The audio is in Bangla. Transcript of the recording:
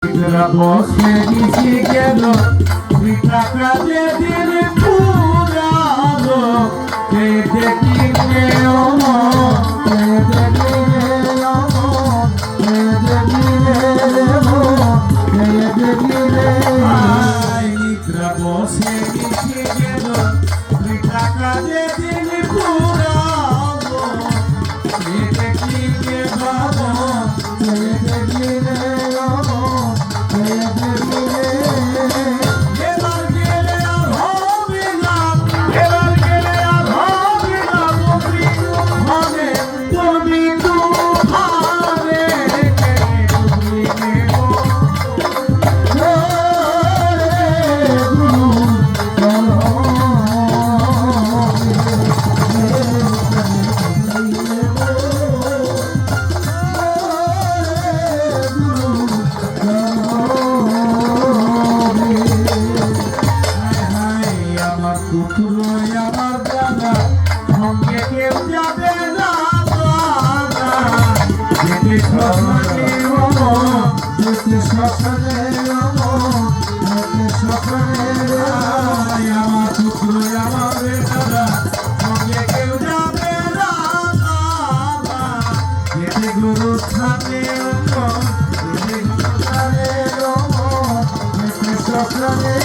বসে দিছি গেল টাকা যে দিন পুরালো কে দেখিলে কে দেখিলে কে দেখিলে নিদ্রা বসে দিছি গেল টাকা যে দিন পুরালো কে দেখিলে বাবা কে দেখিলে আমার দাদা সঙ্গে কেউ যাবে না যেতে শ্মশানে যেতে শ্মশানে আমার পুত্র আমার দাদা সঙ্গে কেউ যাবে না যেতে গুরু স্থানে যেতে গুরু স্থানে যেতে শ্মশানে